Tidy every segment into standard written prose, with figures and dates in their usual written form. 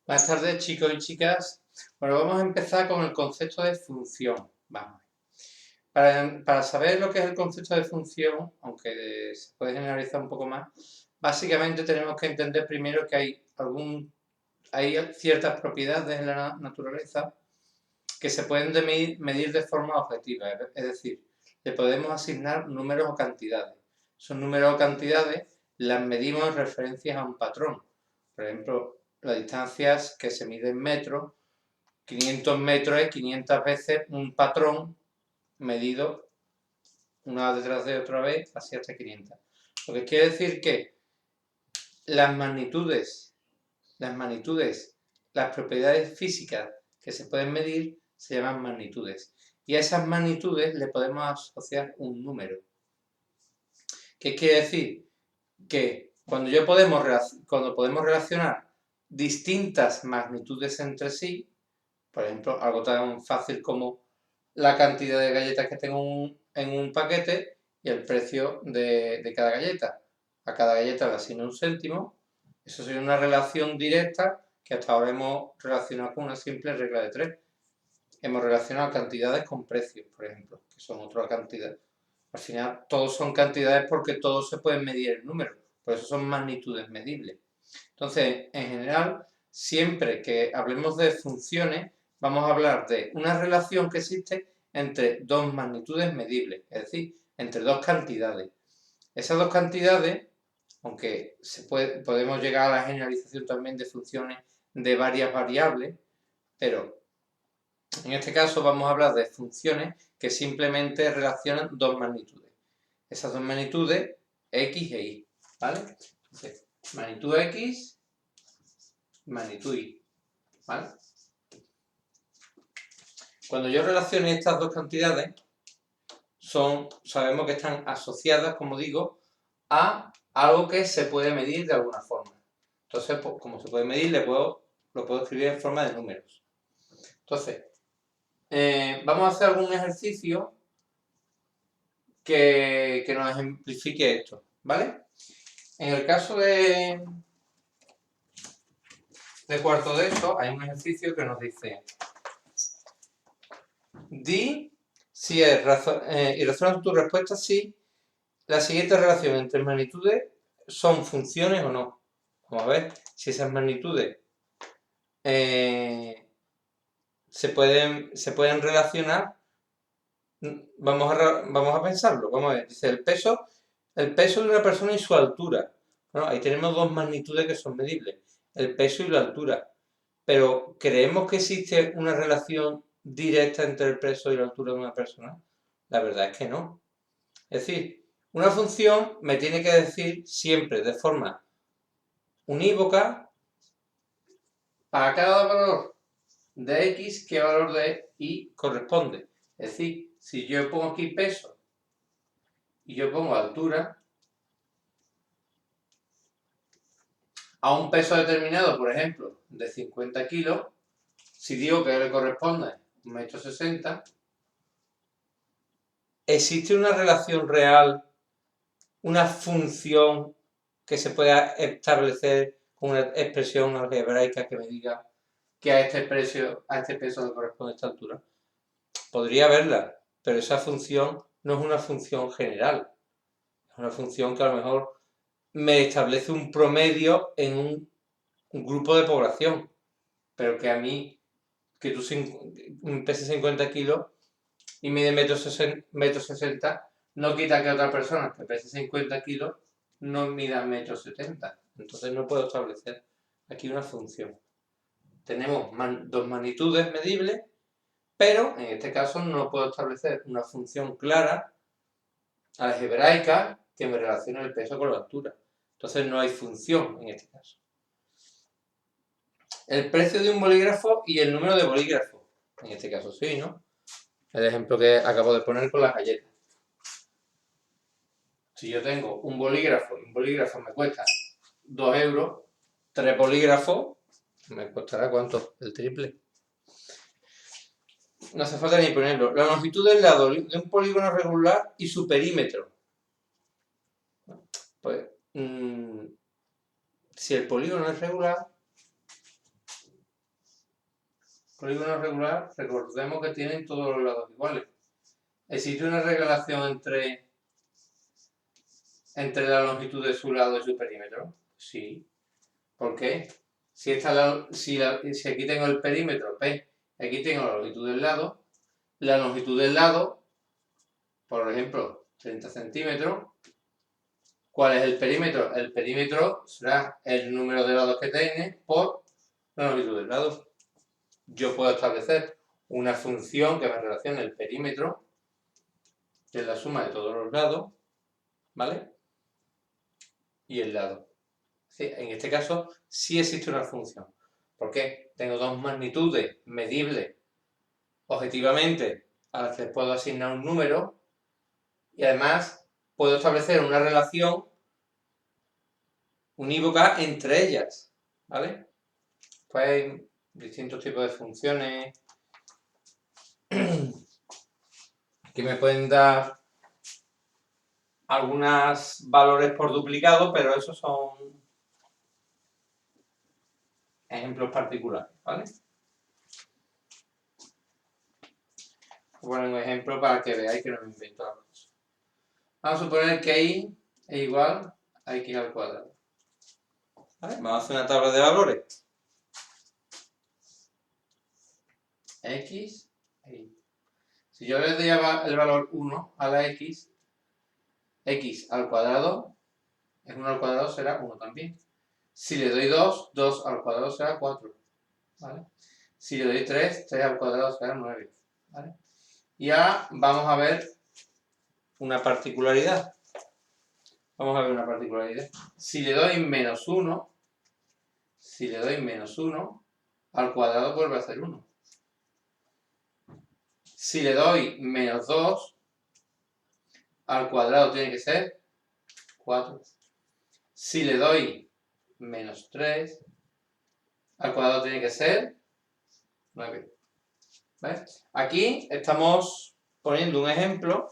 Buenas tardes, chicos y chicas. Bueno, vamos a empezar con el concepto de función. Vamos. Para saber lo que es el concepto de función, aunque se puede generalizar un poco más, básicamente tenemos que entender primero que hay ciertas propiedades en la naturaleza que se pueden medir de forma objetiva, es decir, le podemos asignar números o cantidades. Esos números o cantidades las medimos en referencia a un patrón. Por ejemplo, las distancias que se miden en metros, 500 metros es 500 veces un patrón medido una detrás de otra vez así hasta 500. Lo que quiere decir que las magnitudes, las propiedades físicas que se pueden medir se llaman magnitudes. Y a esas magnitudes le podemos asociar un número. ¿Qué quiere decir? Que cuando podemos relacionar distintas magnitudes entre sí, por ejemplo, algo tan fácil como la cantidad de galletas que tengo en un paquete y el precio de cada galleta. A cada galleta le asigno un céntimo. Eso sería una relación directa que hasta ahora hemos relacionado con una simple regla de 3. Hemos relacionado cantidades con precios, por ejemplo, que son otra cantidad. Al final, todos son cantidades porque todos se pueden medir en números. Por eso son magnitudes medibles. Entonces, en general, siempre que hablemos de funciones, vamos a hablar de una relación que existe entre dos magnitudes medibles, es decir, entre dos cantidades. Esas dos cantidades, aunque podemos llegar a la generalización también de funciones de varias variables, pero en este caso vamos a hablar de funciones que simplemente relacionan dos magnitudes. Esas dos magnitudes, x e y, ¿vale? Entonces, magnitud x, magnitud y, ¿vale? Cuando yo relacione estas dos cantidades, sabemos que están asociadas, como digo, a algo que se puede medir de alguna forma. Entonces, pues, como se puede medir, lo puedo escribir en forma de números. Entonces, vamos a hacer algún ejercicio que nos ejemplifique esto, ¿vale? En el caso de cuarto de eso, hay un ejercicio que nos dice: di si es y razona tu respuesta si la siguiente relación entre magnitudes son funciones o no. Vamos a ver si esas magnitudes se pueden relacionar. Vamos a pensarlo. Vamos a ver. Dice el peso de una persona y su altura. Bueno, ahí tenemos dos magnitudes que son medibles, el peso y la altura. Pero ¿creemos que existe una relación directa entre el peso y la altura de una persona? La verdad es que no. Es decir, una función me tiene que decir siempre de forma unívoca para cada valor de x qué valor de y corresponde. Es decir, si yo pongo aquí peso y yo pongo altura, a un peso determinado, por ejemplo, de 50 kilos, si digo que le corresponde 1,60 m, ¿existe una relación real, una función que se pueda establecer con una expresión algebraica que me diga que a este peso le corresponde esta altura? Podría haberla, pero esa función no es una función general. Es una función que a lo mejor me establece un promedio en un grupo de población, pero que a mí, que tú peses 50 kilos y mide 1,60 m, no quita que otra persona que pese 50 kilos no mida 1,70 m. Entonces no puedo establecer aquí una función. Tenemos dos magnitudes medibles, pero en este caso no puedo establecer una función clara, algebraica, que me relacione el peso con la altura. Entonces no hay función en este caso. El precio de un bolígrafo y el número de bolígrafos. En este caso sí, ¿no? El ejemplo que acabo de poner con las galletas. Si yo tengo un bolígrafo y un bolígrafo me cuesta 2 euros, 3 bolígrafos me costará ¿cuánto? El triple. No hace falta ni ponerlo. La longitud del lado de un polígono regular y su perímetro. Pues, si el polígono es regular, polígono regular, recordemos que tienen todos los lados iguales. ¿Existe una relación entre la longitud de su lado y su perímetro? Sí. ¿Por qué? Si aquí tengo el perímetro P, aquí tengo la longitud del lado, por ejemplo, 30 centímetros, ¿cuál es el perímetro? El perímetro será el número de lados que tiene por la longitud del lado. Yo puedo establecer una función que me relacione el perímetro, que es la suma de todos los lados, ¿vale? Y el lado. En este caso sí existe una función. ¿Por qué? Tengo dos magnitudes medibles objetivamente a las que puedo asignar un número y además puedo establecer una relación unívoca entre ellas, ¿vale? Pues hay distintos tipos de funciones que me pueden dar algunos valores por duplicado, pero esos son ejemplos particulares, ¿vale? Voy a poner un ejemplo para que veáis que no me invento la cosa. Vamos a suponer que y es igual a x al cuadrado. ¿Vale? Vamos a hacer una tabla de valores. X e y. Si yo le doy el valor 1 a la x al cuadrado, es 1 al cuadrado será 1 también. Si le doy 2, 2 al cuadrado será 4. ¿Vale? Si le doy 3, 3 al cuadrado será 9. ¿Vale? Y ahora vamos a ver una particularidad. Si le doy menos 1, al cuadrado vuelve a ser 1. Si le doy menos 2, al cuadrado tiene que ser 4. Si le doy menos 3, al cuadrado tiene que ser 9. ¿Vale? Aquí estamos poniendo un ejemplo.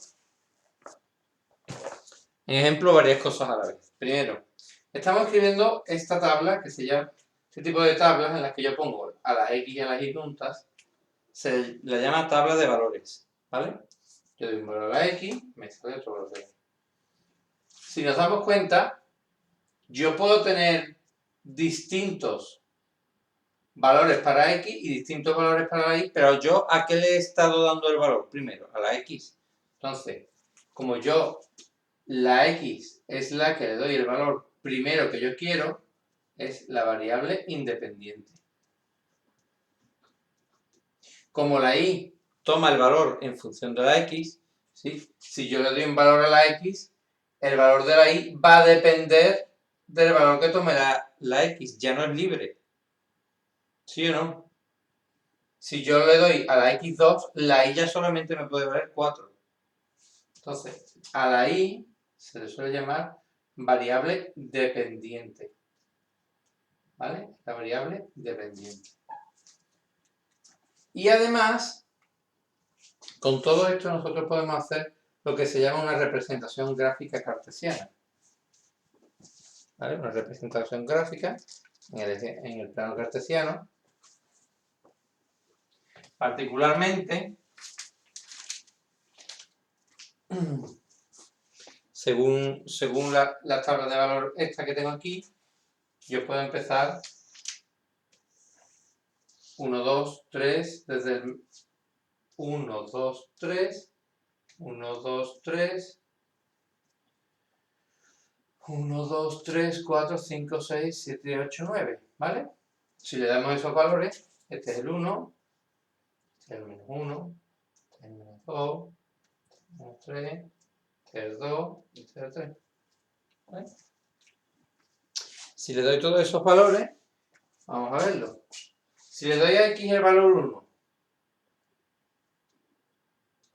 En ejemplo, varias cosas a la vez. Primero, estamos escribiendo esta tabla que se llama, este tipo de tablas en las que yo pongo a las x y a las y juntas, se la llama tabla de valores, ¿vale? Yo doy un valor a la x, me sale otro valor de y. Si nos damos cuenta, yo puedo tener distintos valores para x y distintos valores para la y, pero yo ¿a qué le he estado dando el valor? Primero, a la x. Entonces, como yo la x es la que le doy el valor primero que yo quiero, es la variable independiente. Como la y toma el valor en función de la x, ¿sí? Si yo le doy un valor a la x, el valor de la y va a depender del valor que tome la x, ya no es libre. ¿Sí o no? Si yo le doy a la x2, la y ya solamente me puede valer 4. Entonces, a la y se le suele llamar variable dependiente. ¿Vale? La variable dependiente. Y además, con todo esto nosotros podemos hacer lo que se llama una representación gráfica cartesiana. ¿Vale? Una representación gráfica en el plano cartesiano. Particularmente, según la tabla de valor esta que tengo aquí, yo puedo empezar 1, 2, 3, desde el 1, 2, 3, 1, 2, 3, 1, 2, 3, 4, 5, 6, 7, 8, 9, ¿vale? Si le damos esos valores, este es el 1, este es el menos 1, este es el menos 2, este es el menos 3, este es el 2 y este es el 3. ¿Vale? Si le doy todos esos valores, vamos a verlo. Si le doy a x el valor 1,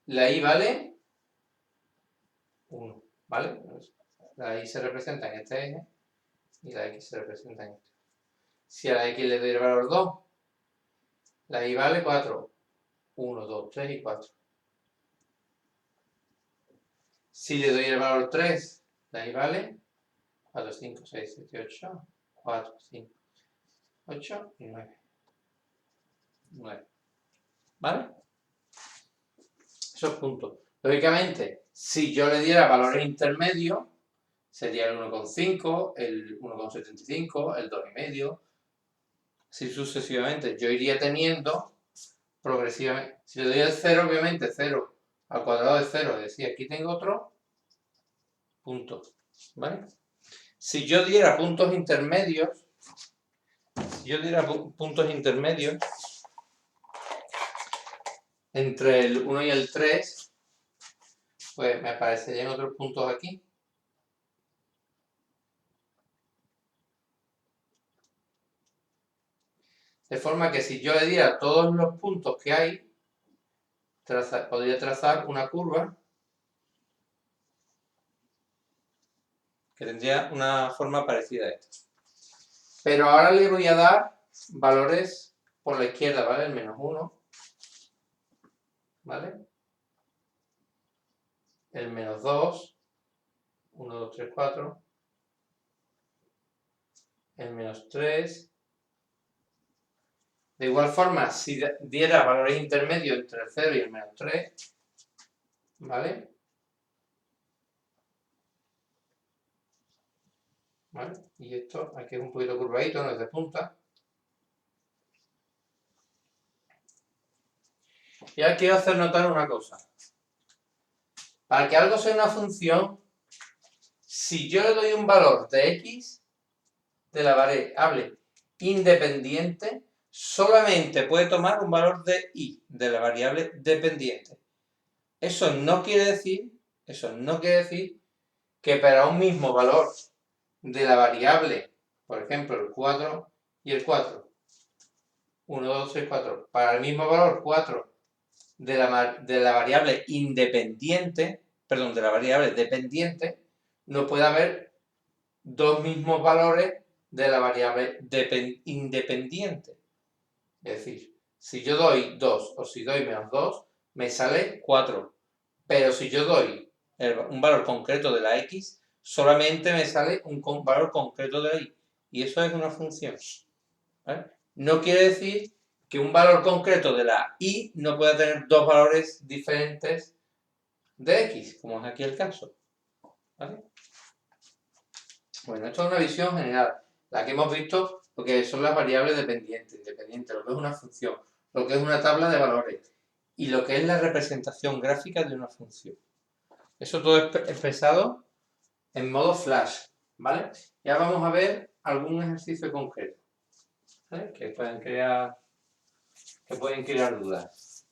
la y vale 1, ¿vale? La y se representa en este eje y la x se representa en este. Si a la x le doy el valor 2, la y vale 4. 1, 2, 3 y 4. Si le doy el valor 3, la y vale 4, 5, 6, 7, 8, 4, 5, 8 y 9. 9. ¿vale? Esos puntos. Lógicamente, si yo le diera valores intermedios, sería el 1,5, el 1,75, el 2,5, así sucesivamente. Yo iría teniendo progresivamente. Si le doy el 0, obviamente 0 al cuadrado de 0, es decir, aquí tengo otro punto, ¿vale? Si yo diera puntos intermedios, entre el 1 y el 3, pues me aparecerían otros puntos aquí. De forma que si yo le diera todos los puntos que hay, podría trazar una curva que tendría una forma parecida a esta. Pero ahora le voy a dar valores por la izquierda, ¿vale? El -1, ¿vale? El -2, 1, 2, 3, 4. El -3. De igual forma, si diera valores intermedios entre el 0 y el -3, ¿vale? ¿Vale? Y esto aquí es un poquito curvadito, no es de punta. Y ahora quiero hacer notar una cosa. Para que algo sea una función, si yo le doy un valor de x de la variable independiente, solamente puede tomar un valor de y, de la variable dependiente. Eso no quiere decir que para un mismo valor de la variable, por ejemplo, el 4 y el 4, 1, 2, 3, 4, para el mismo valor 4 de la variable independiente, perdón, de la variable dependiente, no puede haber dos mismos valores de la variable independiente. Es decir, si yo doy 2 o si doy -2, me sale 4. Pero si yo doy un valor concreto de la x, solamente me sale un valor concreto de la y. Y eso es una función, ¿vale? No quiere decir que un valor concreto de la y no pueda tener dos valores diferentes de x, como es aquí el caso, ¿vale? Bueno, esto es una visión general, la que hemos visto, lo que son las variables dependientes, independientes, lo que es una función, lo que es una tabla de valores y lo que es la representación gráfica de una función. Eso todo es expresado en modo flash, ¿vale? Ya vamos a ver algún ejercicio concreto, ¿vale? Que pueden crear dudas.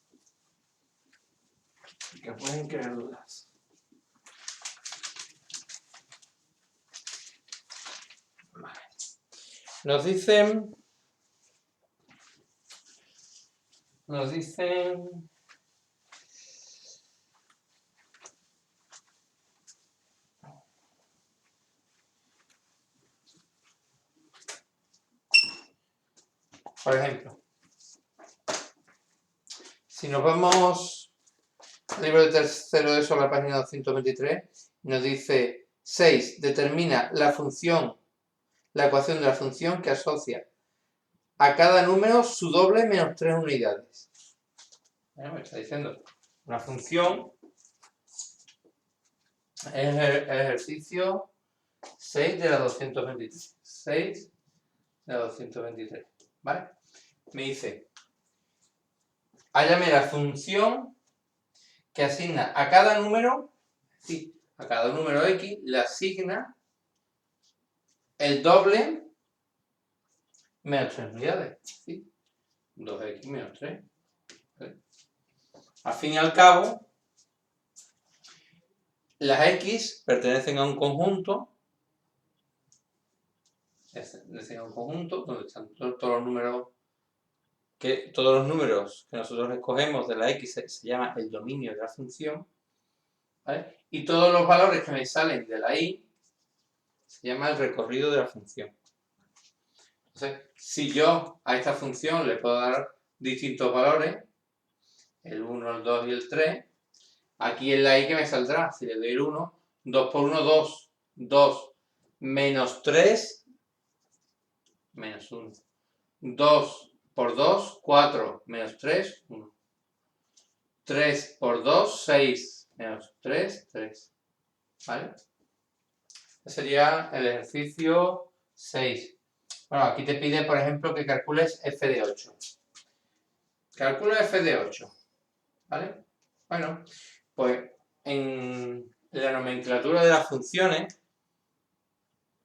Vale. Nos dicen, por ejemplo, si nos vamos al libro de tercero de eso, a la página 223, nos dice 6, determina la ecuación de la función que asocia a cada número su doble menos 3 unidades. Me está diciendo una función, es el ejercicio 6 de la 223. 6 de la 223, ¿vale? Me dice, hállame la función que asigna a cada número, sí, a cada número x, le asigna el doble menos 3 unidades, ¿sí? 2x menos 3. ¿Vale? Al fin y al cabo, las x pertenecen a un conjunto, donde están todos los números que nosotros escogemos de la x se llama el dominio de la función, ¿vale? Y todos los valores que me salen de la y se llama el recorrido de la función. Entonces, si yo a esta función le puedo dar distintos valores, el 1, el 2 y el 3, aquí en la y que me saldrá, si le doy el 1, 2 por 1, 2, 2, menos 3, menos 1, 2 por 2, 4, menos 3, 1. 3 por 2, 6. Menos 3, 3. ¿Vale? Este sería el ejercicio 6. Bueno, aquí te pide, por ejemplo, que calcules f de 8. Calcula f de 8. ¿Vale? Bueno, pues en la nomenclatura de las funciones,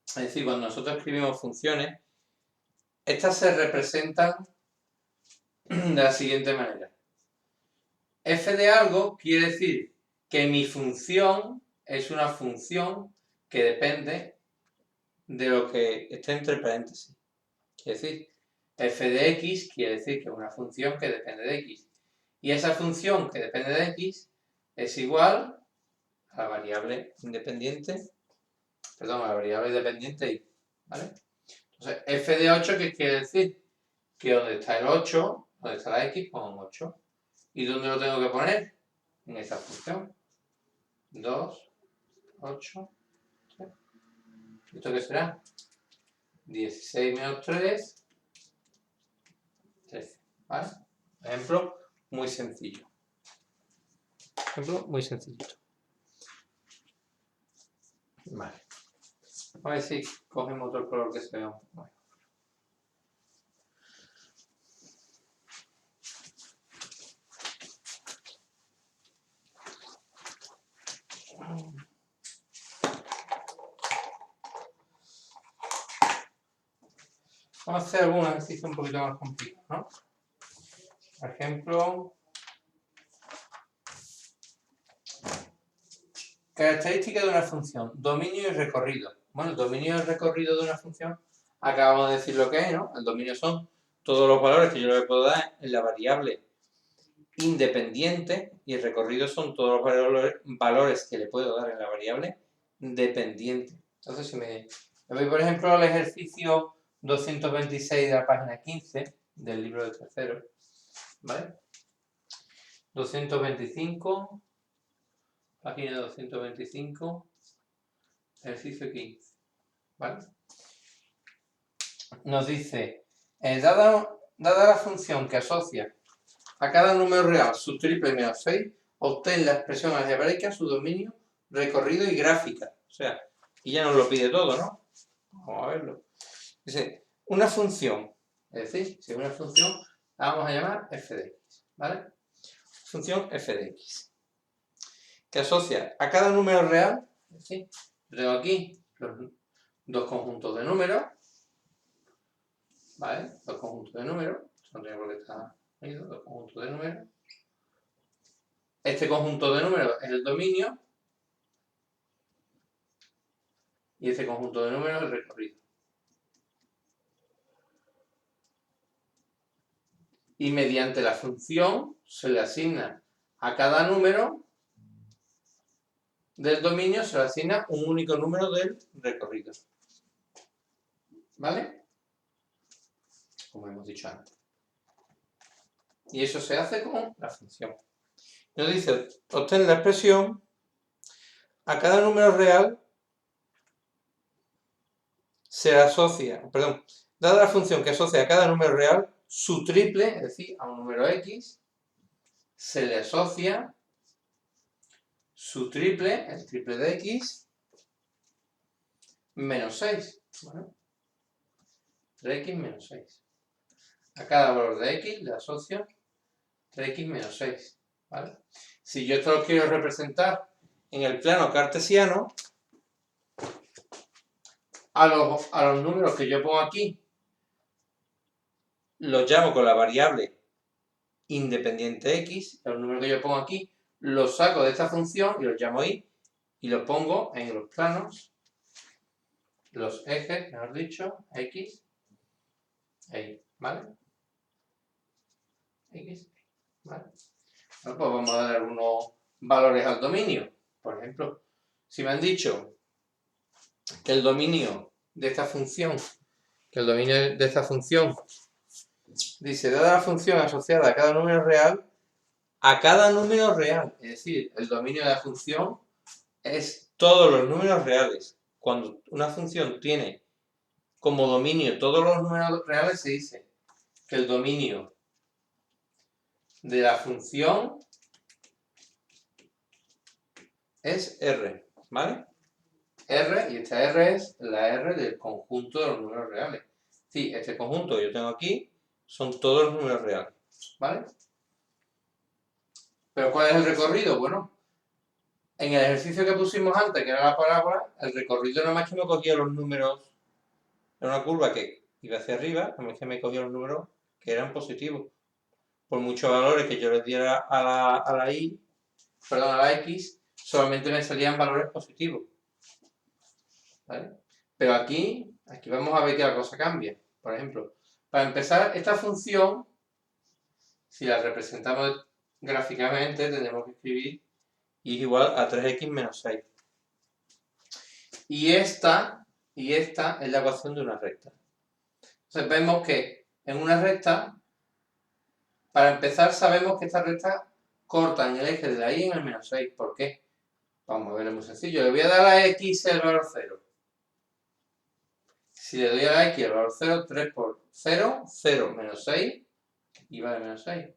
es decir, cuando nosotros escribimos funciones, estas se representan de la siguiente manera. F de algo quiere decir que mi función es una función que depende de lo que esté entre paréntesis. Quiere decir, f de x quiere decir que es una función que depende de x. Y esa función que depende de x es igual a la variable independiente, perdón, a la variable dependiente y, ¿vale? Entonces, f de 8, ¿qué quiere decir? Que donde está el 8, donde está la x, pongo un 8. ¿Y dónde lo tengo que poner? En esta función. 2, 8, 3. ¿Esto qué será? 16 menos 3, 13. ¿Vale? Ejemplo muy sencillo. Ejemplo muy sencillito. Vale. A ver si cogemos otro color que se vea bueno. Vamos a hacer algún ejercicio un poquito más complicado, ¿no? Por ejemplo, característica de una función, dominio y recorrido. Bueno, el dominio y recorrido de una función, acabamos de decir lo que es, ¿no? El dominio son todos los valores que yo le puedo dar en la variable independiente y el recorrido son todos los valores que le puedo dar en la variable dependiente. Entonces, si me voy, por ejemplo, al ejercicio 226 de la página 15 del libro de tercero, ¿vale? 225, página 225, ejercicio 15, ¿vale? Nos dice, dada la función que asocia a cada número real su triple menos 6, obtén la expresión algebraica, su dominio, recorrido y gráfica. O sea, y ya nos lo pide todo, ¿no? Vamos a verlo. Dice, una función, es decir, si es una función, la vamos a llamar f de x, ¿vale? Función f de x, que asocia a cada número real, es decir, tengo aquí los dos conjuntos de números, ¿vale? Dos conjuntos de números, no tengo por qué estar unido, dos conjuntos de números. Este conjunto de números es el dominio y este conjunto de números es el recorrido. Y mediante la función se le asigna a cada número del dominio, se le asigna un único número del recorrido. ¿Vale? Como hemos dicho antes. Y eso se hace con la función. Nos dice, obtener la expresión a cada número real se le asocia, perdón, dada la función que asocia a cada número real, su triple, es decir, a un número x, se le asocia su triple, el triple de x, menos 6. Bueno, 3x menos 6. A cada valor de x le asocio 3x menos 6. ¿Vale? Si yo esto lo quiero representar en el plano cartesiano, a los números que yo pongo aquí, los llamo con la variable independiente x, los números que yo pongo aquí, los saco de esta función y los llamo y, y los pongo en los planos, los ejes, mejor dicho, x, y, ¿vale? X, ¿vale? Bueno, pues vamos a dar algunos valores al dominio. Por ejemplo, si me han dicho que el dominio de esta función, dice, dada la función asociada a cada número real, es decir, el dominio de la función es todos los números reales. Cuando una función tiene como dominio todos los números reales, se dice que el dominio de la función es R, ¿vale? R, y esta R es la R del conjunto de los números reales. Sí, este conjunto que yo tengo aquí son todos los números reales, ¿vale? ¿Pero cuál es el recorrido? Bueno, en el ejercicio que pusimos antes, que era la parábola, el recorrido nada más que me cogía los números, era una curva que iba hacia arriba, nada más que me cogía los números que eran positivos. Por muchos valores que yo les diera a la X, solamente me salían valores positivos, ¿vale? Pero aquí vamos a ver que la cosa cambia. Por ejemplo, para empezar, esta función, si la representamos gráficamente, tenemos que escribir y es igual a 3x menos 6. Y esta es la ecuación de una recta. Entonces vemos que en una recta, para empezar, sabemos que esta recta corta en el eje de la y en el menos 6. ¿Por qué? Vamos a verlo muy sencillo. Le voy a dar a x el valor 0. Si le doy a la x el valor 0, 3 por 0, 0 menos 6, y vale menos 6.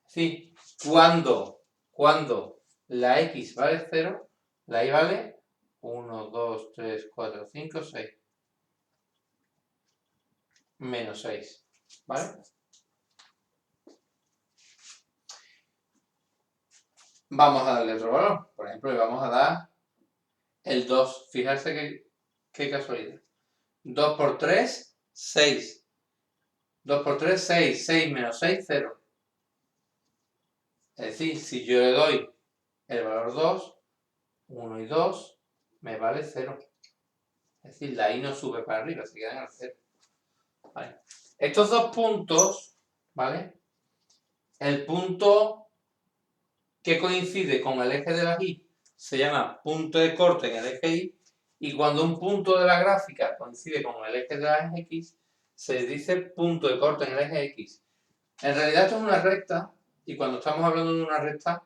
Sí, cuando la x vale 0, la y vale 1, 2, 3, 4, 5, 6. Menos 6, ¿vale? Vamos a darle otro valor. Por ejemplo, le vamos a dar el 2. Fijarse qué casualidad. 2 por 3, 6. 2 por 3, 6. 6 menos 6, 0. Es decir, si yo le doy el valor 2, 1 y 2, me vale 0. Es decir, la y no sube para arriba, se queda en el 0. ¿Vale? Estos dos puntos, ¿vale? El punto que coincide con el eje de la y se llama punto de corte en el eje y, y cuando un punto de la gráfica coincide con el eje de la x, se dice punto de corte en el eje x. En realidad esto es una recta, y cuando estamos hablando de una recta,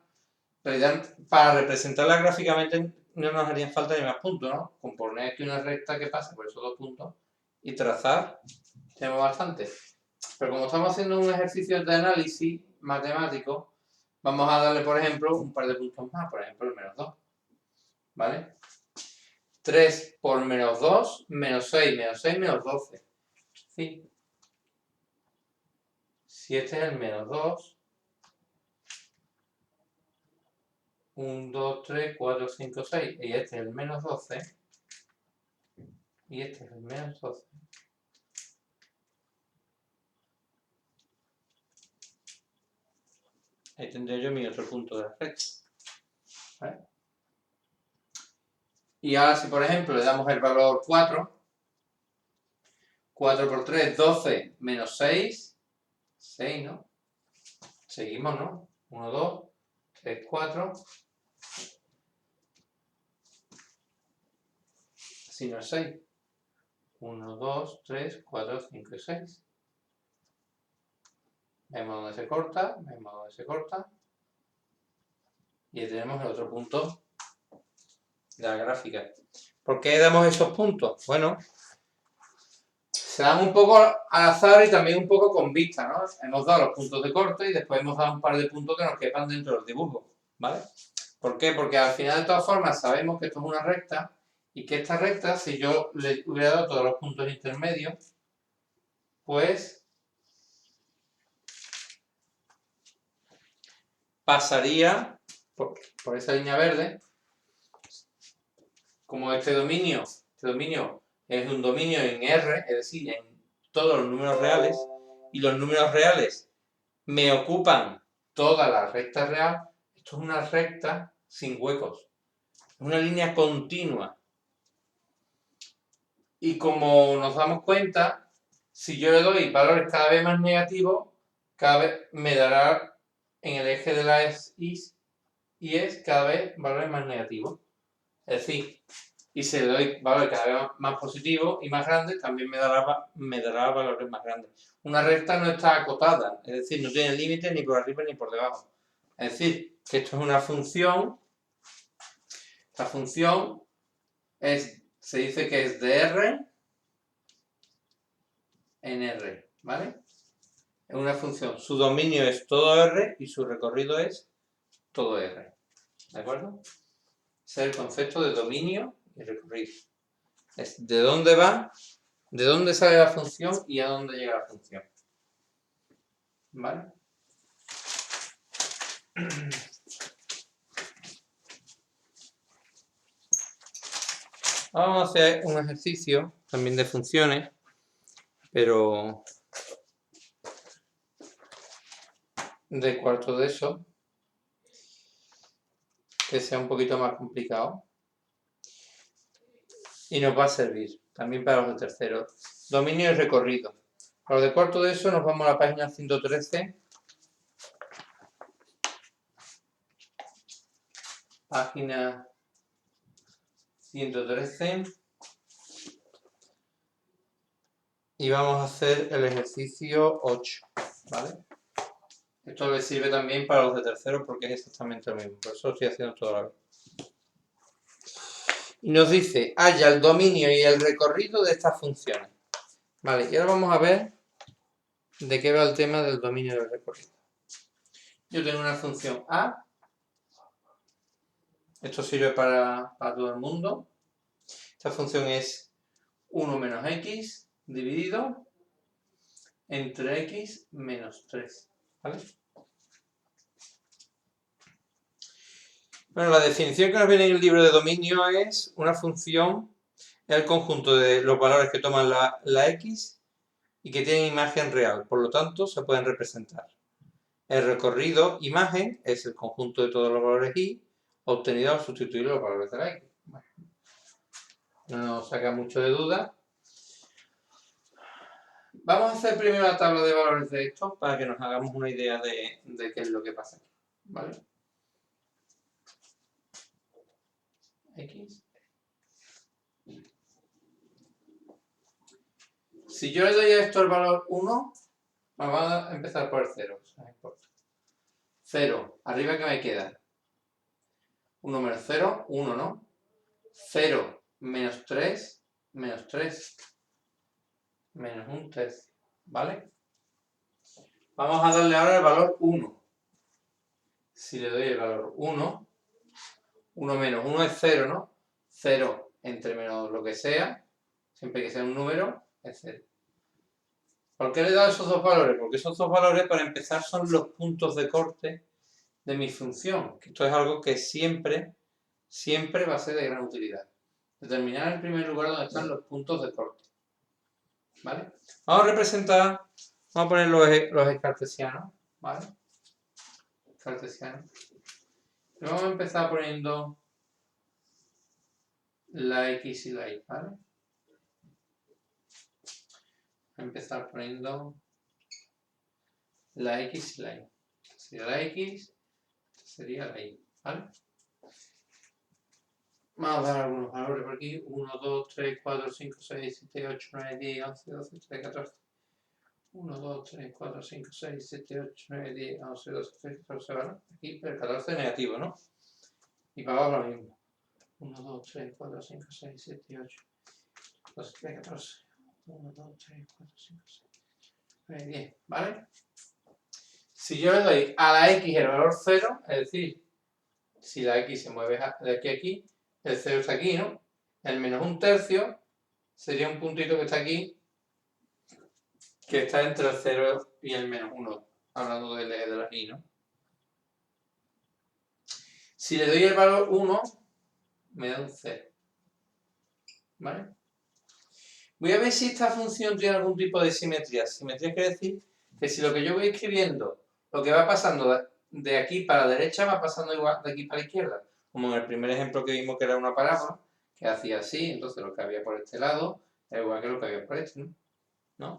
en realidad para representarla gráficamente no nos harían falta ni más puntos, ¿no? Con poner aquí una recta que pase por esos dos puntos y trazar, tenemos bastante. Pero como estamos haciendo un ejercicio de análisis matemático, vamos a darle, por ejemplo, un par de puntos más, por ejemplo, el menos 2, ¿vale? 3 por menos 2, menos 6, menos 12. ¿Sí? Si este es el menos 2, 1, 2, 3, 4, 5, 6, y este es el menos 12, y este es el menos 12. Ahí tendré yo mi otro punto de la recta, ¿vale? Y ahora si por ejemplo le damos el valor 4, 4 por 3, 12, menos 6, 6, ¿no? Seguimos, ¿no? 1, 2, 3, 4. Si no es 6. 1, 2, 3, 4, 5 y 6. Vemos dónde se corta, vemos dónde se corta. Y ahí tenemos el otro punto de la gráfica. ¿Por qué damos esos puntos? Bueno, se dan un poco al azar y también un poco con vista, ¿no? Hemos dado los puntos de corte y después hemos dado un par de puntos que nos quepan dentro del dibujo, ¿vale? ¿Por qué? Porque al final de todas formas sabemos que esto es una recta y que esta recta, si yo le hubiera dado todos los puntos intermedios, pues pasaría por esa línea verde, como este dominio es un dominio en R, es decir, en todos los números reales, y los números reales me ocupan toda la recta real, esto es una recta sin huecos, es una línea continua. Y como nos damos cuenta, si yo le doy valores cada vez más negativos, cada vez me dará en el eje de la y es cada vez valores más negativos. Es decir, y si le doy valores cada vez más positivos y más grandes, también me dará valores más grandes. Una recta no está acotada, es decir, no tiene límites ni por arriba ni por debajo. Es decir, que esto es una función, esta función se dice que es de R en R, ¿vale? Es una función, su dominio es todo R y su recorrido es todo R, ¿De acuerdo? Ese es el concepto de dominio y recorrido. Es de dónde va, de dónde sale la función y a dónde llega la función. ¿Vale? Vamos a hacer un ejercicio también de funciones, pero de cuarto de eso, que sea un poquito más complicado. Y nos va a servir también para los de tercero. Dominio y recorrido. Para los de cuarto de eso nos vamos a la página 113. Página 113. Y vamos a hacer el ejercicio 8. ¿Vale? Esto le sirve también para los de tercero porque es exactamente lo mismo. Por eso lo estoy haciendo toda la vez. Y nos dice, halla el dominio y el recorrido de estas funciones. Vale, y ahora vamos a ver de qué va el tema del dominio y del recorrido. Yo tengo una función A. Esto sirve para todo el mundo. Esta función es 1 menos x dividido entre x menos 3. ¿Vale? Bueno, la definición que nos viene en el libro de dominio es una función, es el conjunto de los valores que toman la x y que tienen imagen real, por lo tanto se pueden representar. El recorrido imagen es el conjunto de todos los valores y obtenido al sustituir los valores de la x. Bueno, no nos saca mucho de duda. Vamos a hacer primero la tabla de valores de esto para que nos hagamos una idea de qué es lo que pasa aquí. ¿Vale? X. Si yo le doy a esto el valor 1, vamos a empezar por el 0. No importa. 0. Arriba, ¿qué me queda? 1 menos 0, 1, ¿no? 0 menos 3, menos 3. Menos un tercio. ¿Vale? Vamos a darle ahora el valor 1. Si le doy el valor 1, 1 menos 1 es 0, ¿no? 0 entre menos lo que sea, siempre que sea un número, es 0. ¿Por qué le he dado esos dos valores? Porque esos dos valores, para empezar, son los puntos de corte de mi función. Esto es algo que siempre va a ser de gran utilidad. Determinar en primer lugar dónde están los puntos de corte. ¿Vale? Vamos a representar, vamos a poner los cartesianos. ¿Vale? Cartesianos. Y vamos a empezar poniendo la x y la y, ¿vale? Voy a empezar poniendo la x y la y. Esta sería la x, esta sería la y, ¿vale? Vamos a dar algunos valores por aquí. 1, 2, 3, 4, 5, 6, 7, 8, 9, 10, 11, 12, 13, 14. 1, 2, 3, 4, 5, 6, 7, 8, 9, 10, 11, 12, 13, 14, ¿vale? Aquí el 14 es negativo, ¿no? Y para abajo lo mismo. 1, 2, 3, 4, 5, 6, 7, 8, 12, 13, 14. 1, 2, 3, 4, 5, 6, 9, 10, ¿vale? Si yo le doy a la x el valor 0, es decir, si la x se mueve de aquí a aquí, el 0 está aquí, ¿no? El menos un tercio sería un puntito que está aquí, que está entre el 0 y el menos 1, hablando del eje de la y, ¿no? Si le doy el valor 1, me da un 0. ¿Vale? Voy a ver si esta función tiene algún tipo de simetría. Simetría quiere decir que si lo que yo voy escribiendo, lo que va pasando de aquí para la derecha, va pasando igual de aquí para la izquierda. Como en el primer ejemplo que vimos que era una parábola, que hacía así, entonces lo que había por este lado es igual que lo que había por este, ¿no?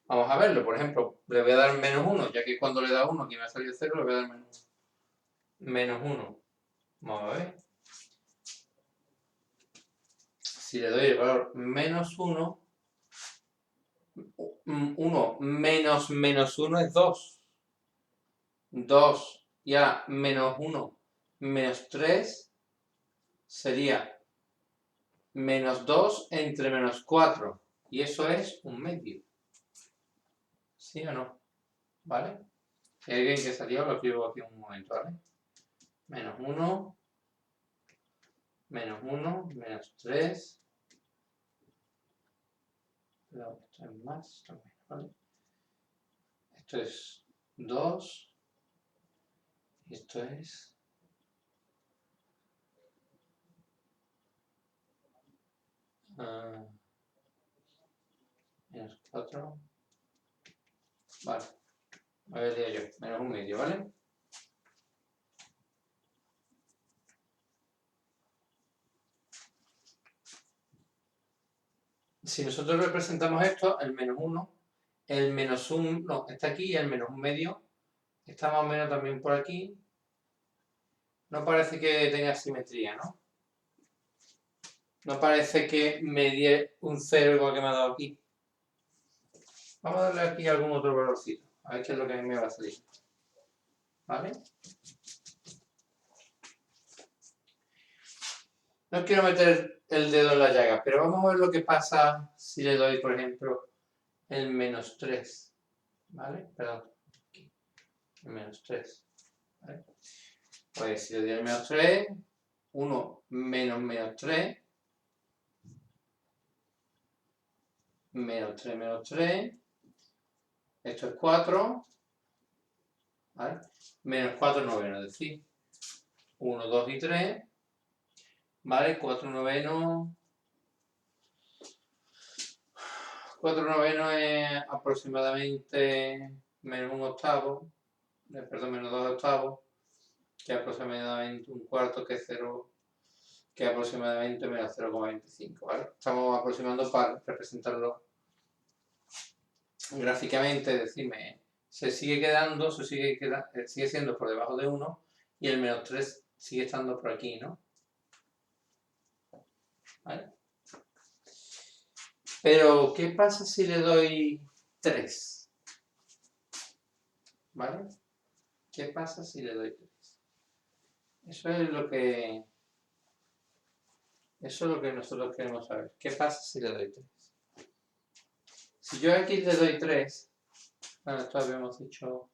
Vamos a verlo, por ejemplo, le voy a dar menos 1, ya que cuando le da 1 aquí me ha salido 0, le voy a dar menos 1. Menos 1. Vamos a ver. Si le doy el valor menos 1, 1 menos menos 1 es 2. 2 y ahora menos 1 menos 3 sería menos 2 entre menos 4. Y eso es un medio. ¿Sí o no? ¿Vale? Si hay alguien que salió, lo escribo aquí un momento, ¿vale? Menos 1 menos 1, menos 3. Pero esto es más también, ¿vale? Esto es 2. Y esto es menos 4. Vale. A ver, diría yo, menos 1,5, ¿vale? Si nosotros representamos esto, el menos 1, el menos 1, no, está aquí y el menos 1,5 está más o menos también por aquí. No parece que tenga simetría, ¿no? No parece que me dé un 0 igual que me ha dado aquí. Vamos a darle aquí algún otro valorcito. A ver qué es lo que a mí me va a salir. ¿Vale? No quiero meter el dedo en la llaga, pero vamos a ver lo que pasa si le doy, por ejemplo, el menos 3. ¿Vale? Perdón. Aquí. El menos 3. ¿Vale? Pues si le doy el menos 3, 1 menos menos 3, menos 3 menos 3, esto es 4, ¿vale? Menos 4 novenos, es decir, 1, 2 y 3, ¿vale? 4 novenos. 4 novenos es aproximadamente menos un octavo, perdón, menos 2 octavos, que es aproximadamente un cuarto, que es 0, que es aproximadamente menos 0,25, ¿vale? Estamos aproximando para representarlo gráficamente, es decir, se sigue quedando, sigue siendo por debajo de 1 y el menos 3 sigue estando por aquí, ¿no? ¿Vale? Pero, ¿qué pasa si le doy 3? ¿Vale? ¿Qué pasa si le doy 3? Eso es lo que nosotros queremos saber. ¿Qué pasa si le doy 3? Si yo aquí le doy 3, bueno, esto habíamos dicho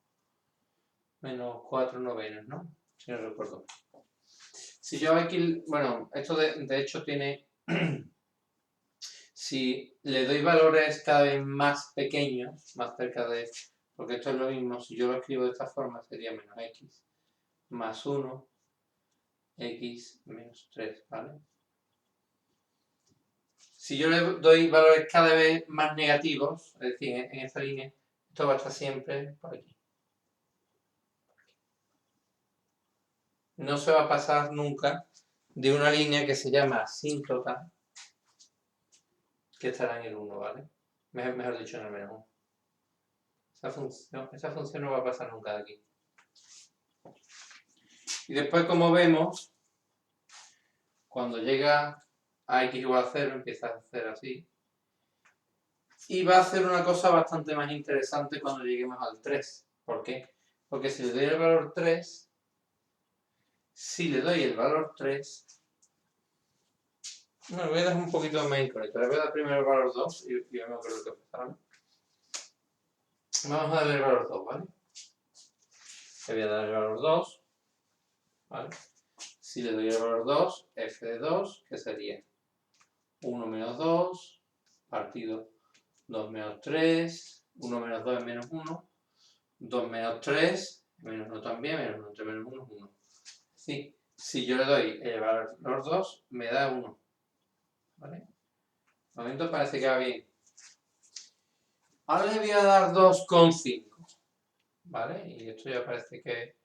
menos 4 novenos, ¿no? Si no recuerdo. Si yo aquí, bueno, esto de hecho tiene, si le doy valores cada vez más pequeños, más cerca de, porque esto es lo mismo, si yo lo escribo de esta forma sería menos x más 1, x menos 3, ¿vale? Si yo le doy valores cada vez más negativos, es decir, en esta línea, esto va a estar siempre por aquí. No se va a pasar nunca de una línea que se llama asíntota, que estará en el 1, ¿vale? Mejor dicho, en el menos 1. Esa función no va a pasar nunca de aquí. Y después, como vemos, cuando llega a x igual a 0, empieza a hacer así. Y va a hacer una cosa bastante más interesante cuando lleguemos al 3. ¿Por qué? Porque si le doy el valor 3, bueno, voy a dar un poquito más incorrecto. Le voy a dar primero el valor 2 y vemos qué es lo que pasa, ¿vale? Vamos a darle el valor 2, ¿vale? Le voy a dar el valor 2, ¿vale? Si le doy el valor 2, f de 2, que sería 1 menos 2, partido 2 menos 3, 1 menos 2 es menos 1, 2 menos 3, menos 1 también, menos 1 entre menos 1 es 1. Sí, si yo le doy el valor 2, me da 1, ¿vale? De momento parece que va bien. Ahora le voy a dar 2,5, ¿vale? Y esto ya parece que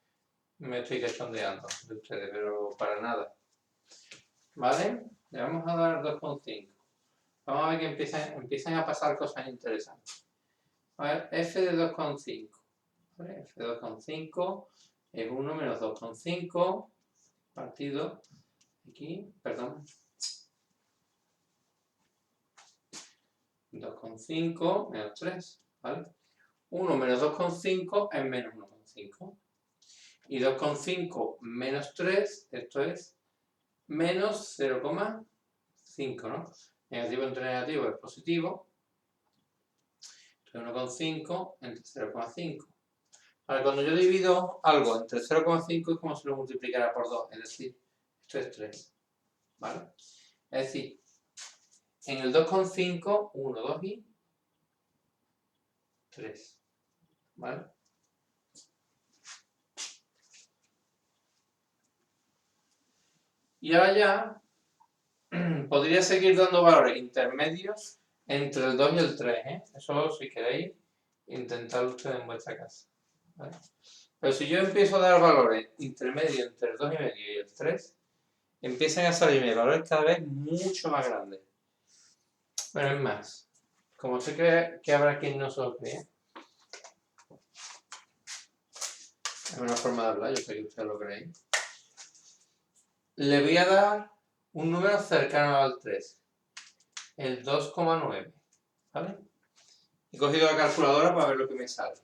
me estoy cachondeando de ustedes, pero para nada. ¿Vale? Le vamos a dar 2,5. Vamos a ver que empiezan a pasar cosas interesantes. A ver, f de 2,5. ¿Vale? F de 2,5 es 1 menos 2,5 partido aquí, perdón. 2,5 menos 3, ¿vale? 1 menos 2,5 es menos 1,5. Y 2,5 menos 3, esto es menos 0,5, ¿no? Negativo entre negativo es positivo. Entonces 1,5 entre 0,5. Ahora, cuando yo divido algo entre 0,5 es como si lo multiplicara por 2, es decir, esto es 3. ¿vale? Es decir, en el 2,5, 1, 2 y 3, ¿vale? Y ahora ya podría seguir dando valores intermedios entre el 2 y el 3, ¿eh? Eso, si queréis, intentadlo ustedes en vuestra casa, ¿vale? Pero si yo empiezo a dar valores intermedios entre el 2,5 y el 3, empiezan a salirme valores cada vez mucho más grandes. Bueno, es más, como sé que habrá quien no se lo crea, es una forma de hablar, yo sé que ustedes lo creen. Le voy a dar un número cercano al 3, el 2,9, ¿vale? He cogido la calculadora para ver lo que me sale.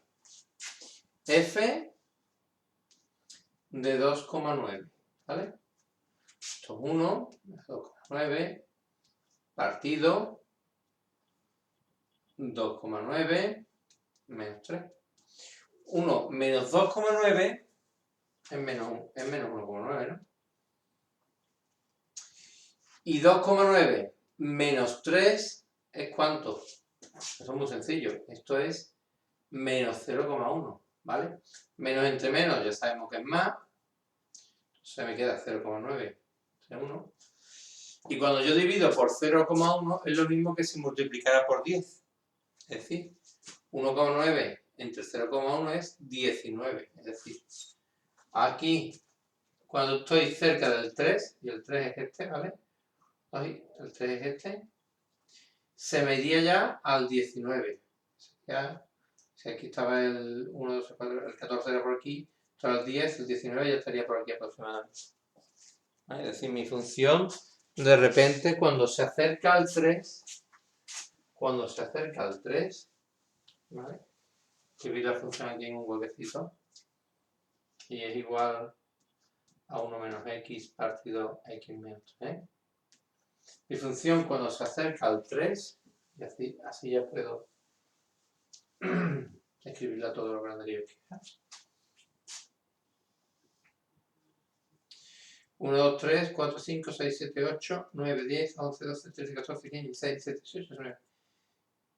F de 2,9, ¿vale? Esto es 1, 2,9, partido 2,9 menos 3. 1 menos 2,9 es menos 1,9, ¿no? Y 2,9 menos 3 es ¿cuánto? Eso es muy sencillo. Esto es menos 0,1, ¿vale? Menos entre menos ya sabemos que es más. Se me queda 0,9 entre 1. Y cuando yo divido por 0,1 es lo mismo que si multiplicara por 10. Es decir, 1,9 entre 0,1 es 19. Es decir, aquí, cuando estoy cerca del 3, y el 3 es este, ¿vale? Ahí, el 3 es este, se medía ya al 19. Ya, si aquí estaba el 1, 2, 4, el 14 era por aquí, estaba el 10, el 19 ya estaría por aquí aproximadamente. ¿Vale? Es decir, mi función, de repente, cuando se acerca al 3, ¿vale? Escribir la función aquí en un huequecito, y es igual a 1 menos x partido x menos 3. Mi función cuando se acerca al 3, y así ya puedo escribirla todo lo grande que yo quiera. 1, 2, 3, 4, 5, 6, 7, 8, 9, 10, 11, 12, 13, 14, 15, 16, 17, 18, 19.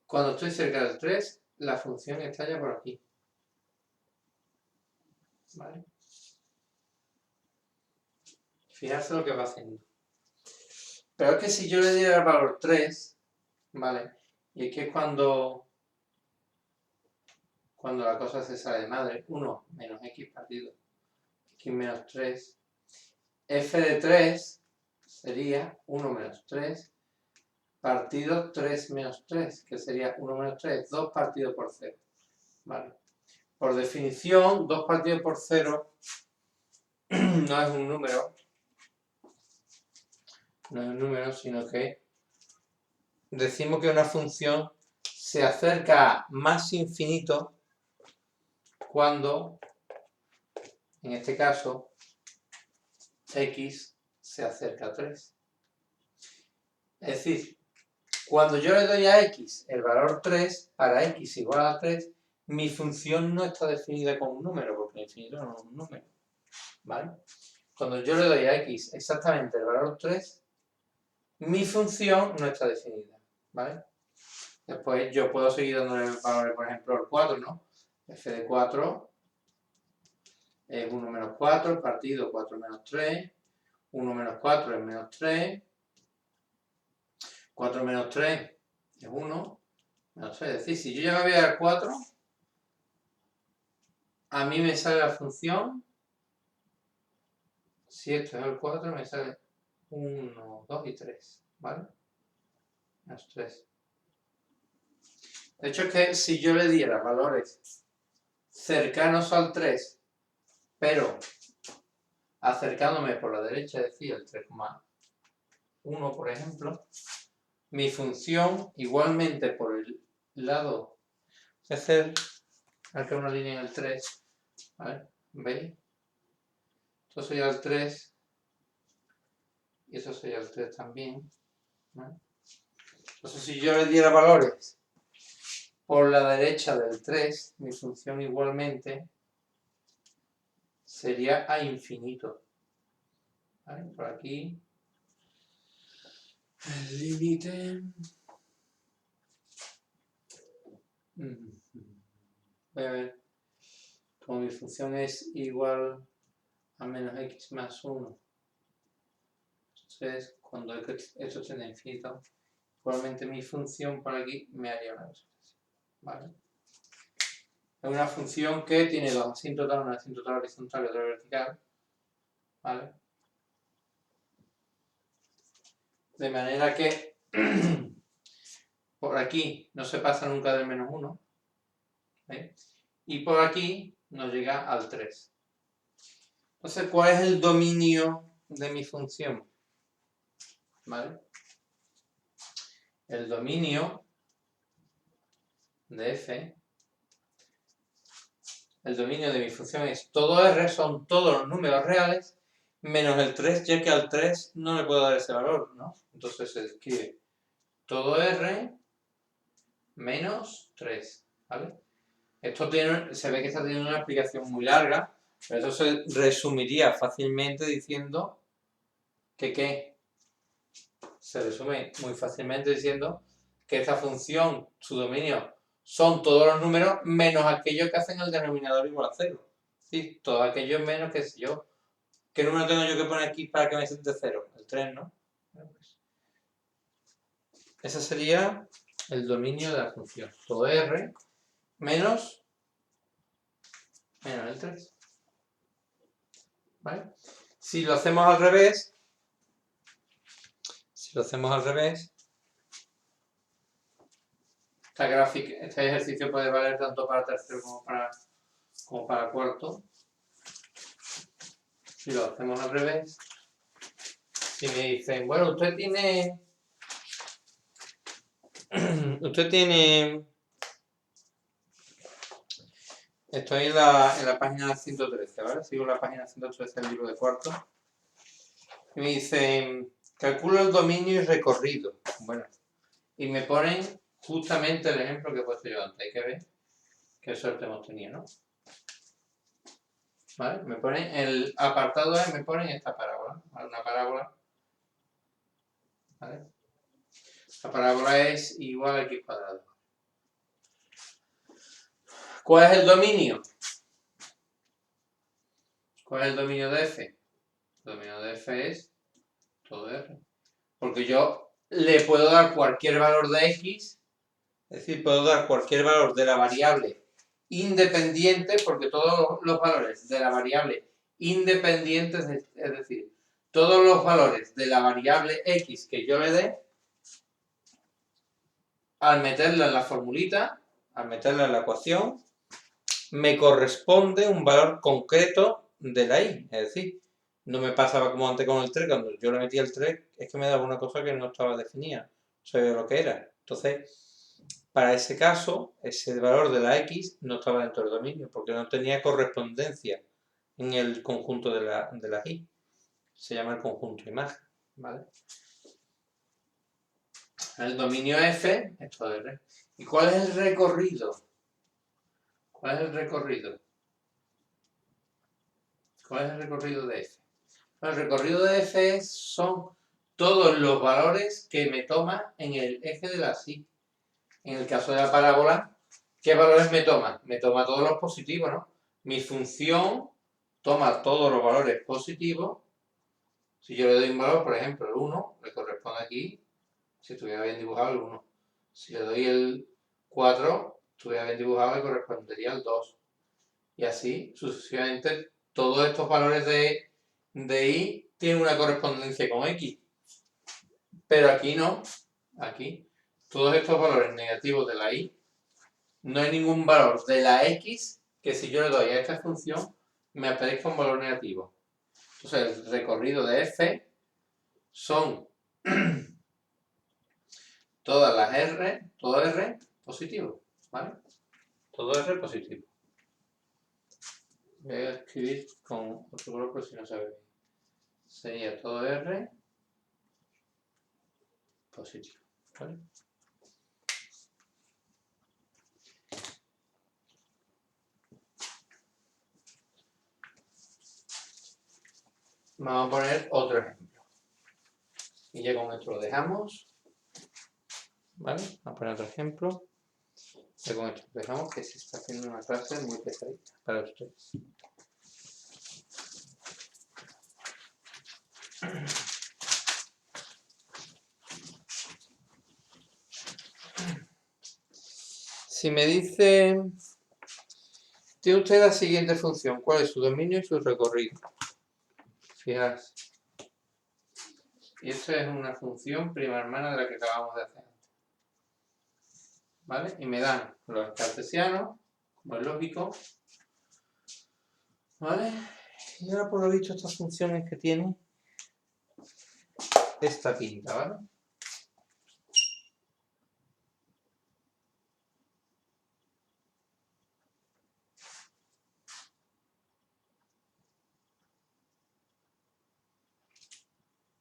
Cuando estoy cerca del 3, la función está ya por aquí. ¿Vale? Fijarse lo que va haciendo. Pero es que si yo le diera el valor 3, ¿vale? Y es que cuando la cosa se sale de madre, 1 menos x partido x menos 3, f de 3 sería 1 menos 3 partido 3 menos 3, que sería 1 menos 3, 2 partido por 0. ¿Vale? Por definición, 2 partido por 0 no es un número, sino que decimos que una función se acerca a más infinito cuando, en este caso, x se acerca a 3. Es decir, cuando yo le doy a x el valor 3, para x igual a 3, mi función no está definida con un número, porque el infinito no es un número, ¿vale? Cuando yo le doy a x exactamente el valor 3, mi función no está definida, ¿vale? Después yo puedo seguir dándole valores, por ejemplo, al 4, ¿no? f de 4 es 1 menos 4 partido 4 menos 3, 1 menos 4 es menos 3, 4 menos 3 es 1, menos 3. Es decir, si yo ya me voy al 4, a mí me sale la función, si esto es el 4, me sale 1, 2 y 3, ¿vale? Menos 3. De hecho, es que si yo le diera valores cercanos al 3, pero acercándome por la derecha, es decir, el 3,1, por ejemplo, mi función, igualmente por el lado de hacer, marcar una línea en el 3, ¿vale? ¿Veis? Esto sería el 3 y eso sería el 3 también, ¿vale? Entonces, si yo le diera valores por la derecha del 3, mi función igualmente sería a infinito. ¿Vale? Por aquí El límite. Voy a ver. Como mi función es igual a menos x más 1. Entonces, cuando esto tiende a infinito, igualmente mi función por aquí me haría una cosa así. ¿Vale? Es una función que tiene dos asíntotales, una asíntota horizontal y otra vertical. ¿Vale? De manera que por aquí no se pasa nunca del menos 1. ¿Ve? Y por aquí nos llega al 3. Entonces, ¿cuál es el dominio de mi función? ¿Vale? El dominio de f, el dominio de mi función es todo r, son todos los números reales, menos el 3, ya que al 3 no le puedo dar ese valor, ¿no? Entonces se escribe todo r menos 3, ¿vale? Esto se ve que está teniendo una explicación muy larga, pero eso se resumiría fácilmente diciendo que ¿qué? Se resume muy fácilmente diciendo que esta función, su dominio, son todos los números menos aquellos que hacen el denominador igual a 0. Sí, todos aquellos menos que si yo. ¿Qué número tengo yo que poner aquí para que me siente 0? El 3, ¿no? Ese sería el dominio de la función. Todo r menos el 3. ¿Vale? Si lo hacemos al revés, este ejercicio puede valer tanto para tercero como para cuarto. Si lo hacemos al revés, si me dicen, bueno, usted tiene, estoy en la página 113, ¿vale? Sigo la página 113 del libro de cuarto. Y me dicen, calculo el dominio y recorrido. Bueno, y me ponen justamente el ejemplo que he puesto yo antes. Hay que ver qué suerte hemos tenido, ¿no? ¿Vale? Me ponen el apartado E, me ponen esta parábola. ¿Vale? Una parábola. ¿Vale? La parábola es igual a x cuadrado. ¿Cuál es el dominio? ¿Cuál es el dominio de f? El dominio de f es todo r. Porque yo le puedo dar cualquier valor de x, es decir, puedo dar cualquier valor de la variable independiente, porque todos los valores de la variable independiente, es decir, todos los valores de la variable x que yo le dé, al meterla en la formulita, al meterla en la ecuación, me corresponde un valor concreto de la y. Es decir, no me pasaba como antes con el 3, cuando yo le metía el 3, es que me daba una cosa que no estaba definida, no sabía lo que era. Entonces, para ese caso, ese valor de la x no estaba dentro del dominio, porque no tenía correspondencia en el conjunto de la y. Se llama el conjunto imagen, ¿vale? El dominio f es todo R. ¿Y cuál es el recorrido? ¿Cuál es el recorrido? ¿Cuál es el recorrido de f? El recorrido de f son todos los valores que me toma en el eje de la y. En el caso de la parábola, ¿qué valores me toma? Me toma todos los positivos, ¿no? Mi función toma todos los valores positivos. Si yo le doy un valor, por ejemplo, el 1, le corresponde aquí, si estuviera bien dibujado, el 1. Si le doy el 4, estuviera bien dibujado, le correspondería el 2. Y así, sucesivamente, todos estos valores de y tienen una correspondencia con x. Pero aquí no. Aquí, todos estos valores negativos de la y, no hay ningún valor de la x que si yo le doy a esta función, me aparezca un valor negativo. Entonces, el recorrido de f son todas las r, todo r positivo, ¿vale? Todo r positivo. Voy a escribir con otro color por si no se ve. Sería todo r positivo, ¿vale? Vamos a poner otro ejemplo. Y ya con esto lo dejamos. ¿Vale? Vamos a poner otro ejemplo. Ya con esto lo dejamos, que se está haciendo una clase muy pesadita para ustedes. Si me dice, tiene usted la siguiente función, ¿cuál es su dominio y su recorrido? Fijaos. Y esto es una función prima hermana de la que acabamos de hacer antes. ¿Vale? Y me dan los cartesianos, como es lógico. ¿Vale? Y ahora por lo visto estas funciones que tiene esta pinta, ¿vale?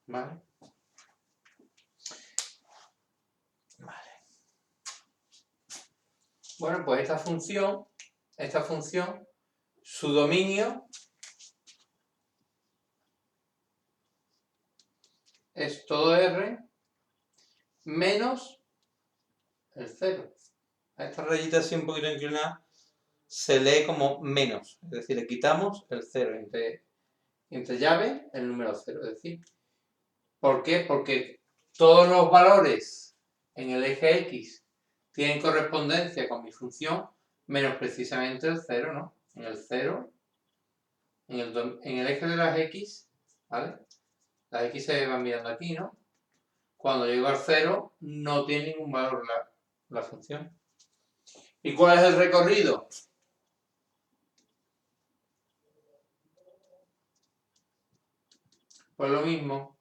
¿Vale? Vale. Bueno, pues esta función, su dominio es todo R menos el 0. A esta rayita así un poquito inclinada se lee como menos, es decir, le quitamos el 0 entre llave el número 0, es decir, ¿por qué? Porque todos los valores en el eje X tienen correspondencia con mi función, menos precisamente el 0, ¿no? En el 0, en el eje de las X, ¿vale? Las X se van mirando aquí, ¿no? Cuando llego al 0, no tiene ningún valor la función. ¿Y cuál es el recorrido? Pues lo mismo.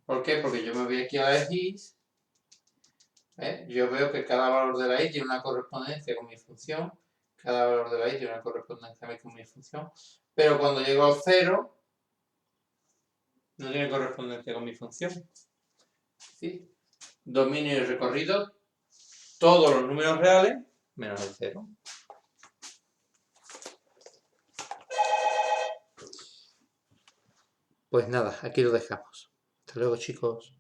¿Por qué? Porque yo me voy aquí a la X, yo veo que cada valor de la Y tiene una correspondencia con mi función, cada valor de la Y tiene una correspondencia con mi función, pero cuando llego al 0, no tiene correspondencia con mi función. ¿Sí? Dominio y recorrido, todos los números reales, menos el 0. Pues nada, aquí lo dejamos. Hasta luego, chicos.